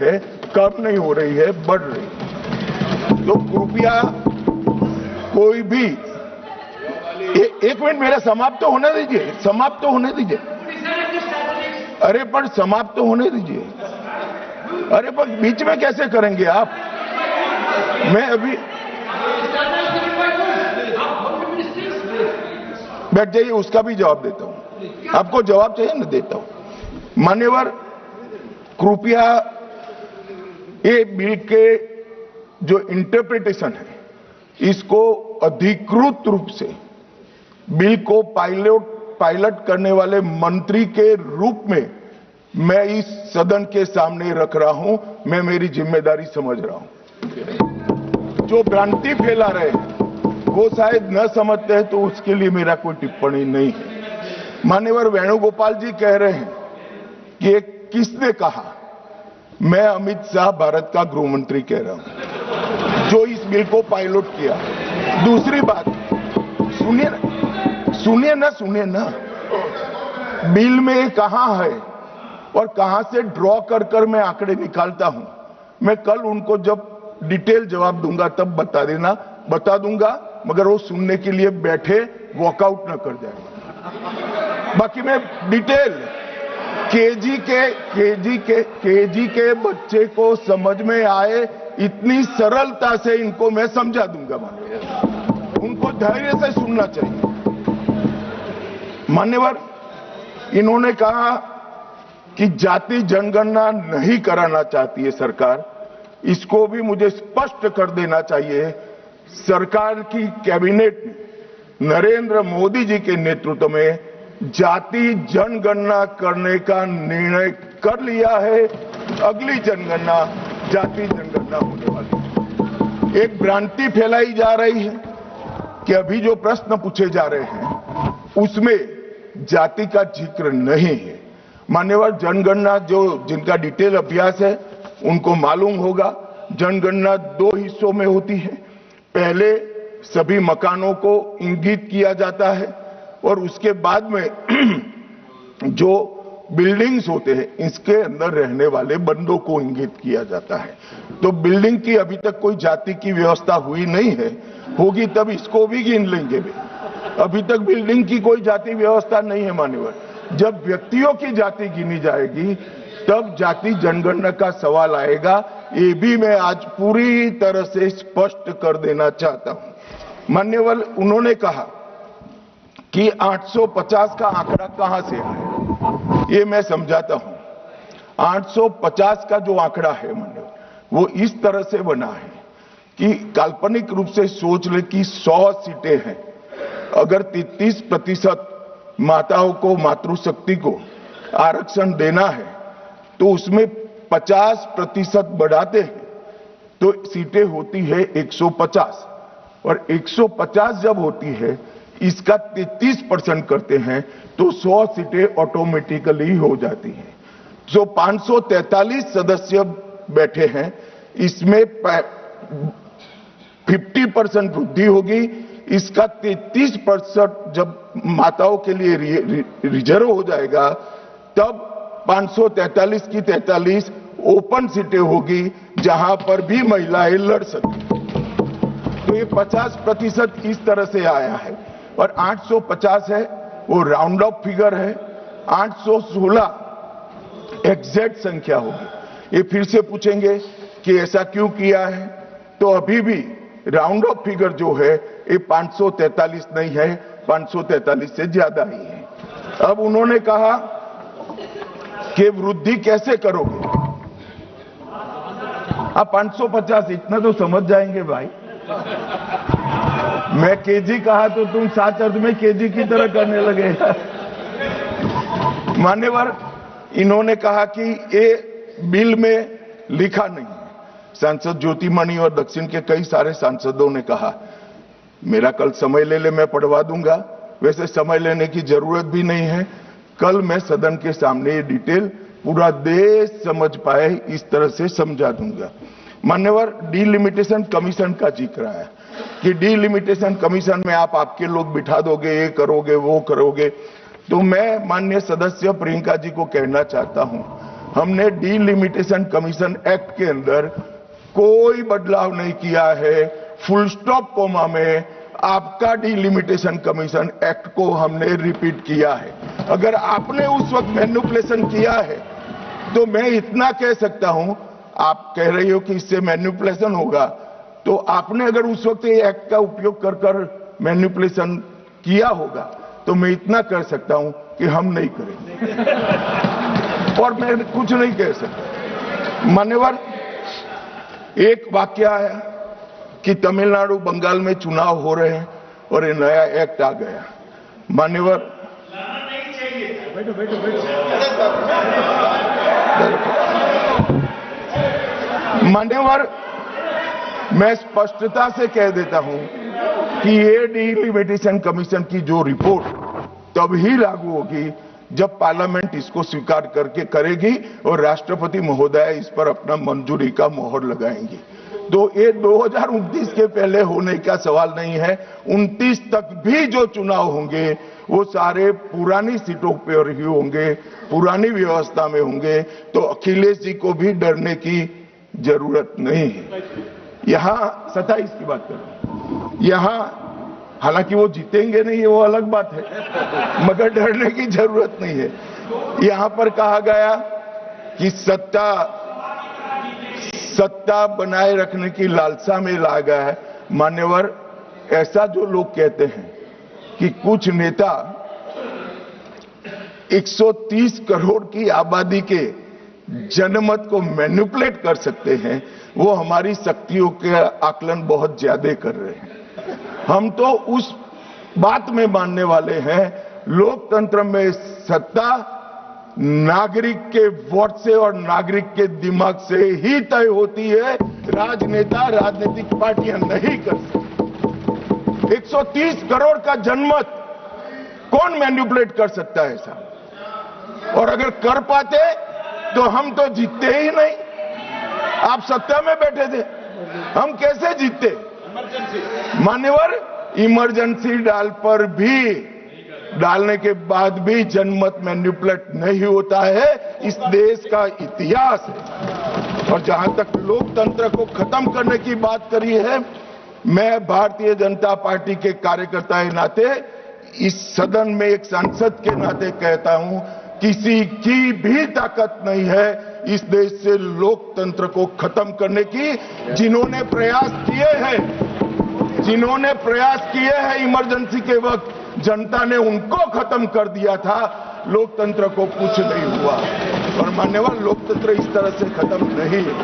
है, कम नहीं हो रही है, बढ़ रही है। तो कृपया कोई भी एक मिनट मेरा समाप्त तो होने दीजिए, समाप्त तो होने दीजिए। अरे पर समाप्त तो होने दीजिए। अरे पर बीच में कैसे करेंगे आप? मैं अभी बैठ जाइए, उसका भी जवाब देता हूं। आपको जवाब चाहिए ना, देता हूं। मान्यवर, कृपया ये बिल के जो इंटरप्रिटेशन है, इसको अधिकृत रूप से बिल को पायलट करने वाले मंत्री के रूप में मैं इस सदन के सामने रख रहा हूं। मैं मेरी जिम्मेदारी समझ रहा हूं। जो भ्रांति फैला रहे हैं वो शायद न समझते हैं, तो उसके लिए मेरा कोई टिप्पणी नहीं है। मान्यवर वेणुगोपाल जी कह रहे हैं कि किसने कहा? मैं अमित शाह भारत का गृह मंत्री कह रहा हूं, जो इस बिल को पायलट किया। दूसरी बात, सुनिए ना, बिल में कहां है और कहां से ड्रॉ कर मैं आंकड़े निकालता हूं। मैं कल उनको जब डिटेल जवाब दूंगा तब बता दूंगा, मगर वो सुनने के लिए बैठे वॉकआउट न कर जाए। बाकी मैं डिटेल केजी के बच्चे को समझ में आए इतनी सरलता से इनको मैं समझा दूंगा। उनको धैर्य से सुनना चाहिए। मान्यवर, इन्होंने कहा कि जाति जनगणना नहीं कराना चाहती है सरकार। इसको भी मुझे स्पष्ट कर देना चाहिए। सरकार की कैबिनेट ने नरेंद्र मोदी जी के नेतृत्व में जाति जनगणना करने का निर्णय कर लिया है। अगली जनगणना जाति जनगणना होने वाली है। एक भ्रांति फैलाई जा रही है कि अभी जो प्रश्न पूछे जा रहे हैं उसमें जाति का जिक्र नहीं है। मान्यवर, जनगणना जिनका डिटेल अभ्यास है उनको मालूम होगा, जनगणना 2 हिस्सों में होती है। पहले सभी मकानों को इंगित किया जाता है और उसके बाद में जो बिल्डिंग्स होते हैं इसके अंदर रहने वाले बंदों को इंगित किया जाता है। तो बिल्डिंग की अभी तक कोई जाति की व्यवस्था हुई नहीं है, होगी तब इसको भी गिन लेंगे। अभी तक बिल्डिंग की कोई जाति व्यवस्था नहीं है। मान्यवर, जब व्यक्तियों की जाति गिनी जाएगी तब जाति जनगणना का सवाल आएगा। ये भी मैं आज पूरी तरह से स्पष्ट कर देना चाहता हूं। मान्यवर, उन्होंने कहा कि 850 का आंकड़ा कहां से आया, ये मैं समझाता हूं। 850 का जो आंकड़ा है मान्यवर, वो इस तरह से बना है कि काल्पनिक रूप से सोच ले कि 100 सीटें हैं। अगर 33% माताओं को, मातृशक्ति को आरक्षण देना है तो उसमें 50% बढ़ाते हैं तो सीटें होती है 150, और 150 जब होती है इसका 33% करते हैं तो 100 सीटें ऑटोमेटिकली हो जाती हैं। जो 543 सदस्य बैठे हैं इसमें 50% वृद्धि होगी। इसका 33% जब माताओं के लिए रिजर्व हो जाएगा तब 543 की 43 ओपन सीटें होगी जहां पर भी महिलाएं लड़ सकती। तो ये 50% इस तरह से आया है। और 850 है वो राउंड ऑफ फिगर है। 816 एग्जैक्ट संख्या होगी। ये फिर से पूछेंगे कि ऐसा क्यों किया है, तो अभी भी राउंड ऑफ फिगर जो है ये 543 नहीं है, 543 से ज्यादा ही है। अब उन्होंने कहा कि वृद्धि कैसे करोगे? आप 550 इतना तो समझ जाएंगे भाई। मैं केजी कहा तो तुम 7 अर्थ में केजी की तरह करने लगे। मान्यवर, इन्होंने कहा कि ये बिल में लिखा नहीं है। सांसद ज्योतिमणि और दक्षिण के कई सारे सांसदों ने कहा, मेरा कल समय ले ले, मैं पढ़वा दूंगा। वैसे समय लेने की जरूरत भी नहीं है। कल मैं सदन के सामने ये डिटेल पूरा देश समझ पाए इस तरह से समझा दूंगा। मान्यवर, डीलिमिटेशन कमीशन का जिक्र है कि डीलिमिटेशन कमीशन में आप आपके लोग बिठा दोगे, ये करोगे, वो करोगे। तो मैं माननीय सदस्य प्रियंका जी को कहना चाहता हूं, हमने डिलिमिटेशन कमीशन एक्ट के अंदर कोई बदलाव नहीं किया है। फुल स्टॉप कोमा में आपका डिलिमिटेशन कमीशन एक्ट को हमने रिपीट किया है। अगर आपने उस वक्त मैनिपुलेशन किया है तो मैं इतना कह सकता हूं, आप कह रही हो कि इससे मैनिपुलेशन होगा, तो आपने अगर उस वक्त ये एक्ट का उपयोग कर कर मैनिपुलेशन किया होगा तो मैं इतना कर सकता हूं कि हम नहीं करेंगे और मैं कुछ नहीं कह सकता। मान्यवर, एक वाक्य आया कि तमिलनाडु बंगाल में चुनाव हो रहे हैं और ये नया एक्ट आ गया। मान्यवर, मान्यवर, मैं स्पष्टता से कह देता हूं कि ये डिलिमिटेशन कमीशन की जो रिपोर्ट तभी लागू होगी जब पार्लियामेंट इसको स्वीकार करके करेगी और राष्ट्रपति महोदय इस पर अपना मंजूरी का मोहर लगाएंगी। तो ये 2029 के पहले होने का सवाल नहीं है। 29 तक भी जो चुनाव होंगे वो सारे पुरानी सीटों पर ही होंगे, पुरानी व्यवस्था में होंगे। तो अखिलेश जी को भी डरने की जरूरत नहीं है। यहां 27 की बात करूं, यहां हालांकि वो जीतेंगे नहीं, वो अलग बात है, मगर डरने की जरूरत नहीं है। यहां पर कहा गया कि सत्ता बनाए रखने की लालसा में ला गया है। मान्यवर, ऐसा जो लोग कहते हैं कि कुछ नेता 130 करोड़ की आबादी के जनमत को मैनिपुलेट कर सकते हैं, वो हमारी शक्तियों के आकलन बहुत ज्यादा कर रहे हैं। हम तो उस बात में मानने वाले हैं, लोकतंत्र में सत्ता नागरिक के वोट से और नागरिक के दिमाग से ही तय होती है। राजनेता, राजनीतिक पार्टियां नहीं कर सकती। 130 करोड़ का जनमत कौन मैनिपुलेट कर सकता है ऐसा? और अगर कर पाते तो हम तो जीतते ही नहीं। आप सत्ता में बैठे थे, हम कैसे जीतते? मान्यवर, इमरजेंसी डालने के बाद भी जनमत मैनिपुलेट नहीं होता है। इस देश का इतिहास है। और जहां तक लोकतंत्र को खत्म करने की बात करी है, मैं भारतीय जनता पार्टी के कार्यकर्ता के नाते, इस सदन में एक सांसद के नाते कहता हूं, किसी की भी ताकत नहीं है इस देश से लोकतंत्र को खत्म करने की। जिन्होंने प्रयास किए हैं इमरजेंसी के वक्त, जनता ने उनको खत्म कर दिया था। लोकतंत्र को कुछ नहीं हुआ। और मान्यवर, लोकतंत्र इस तरह से खत्म नहीं है।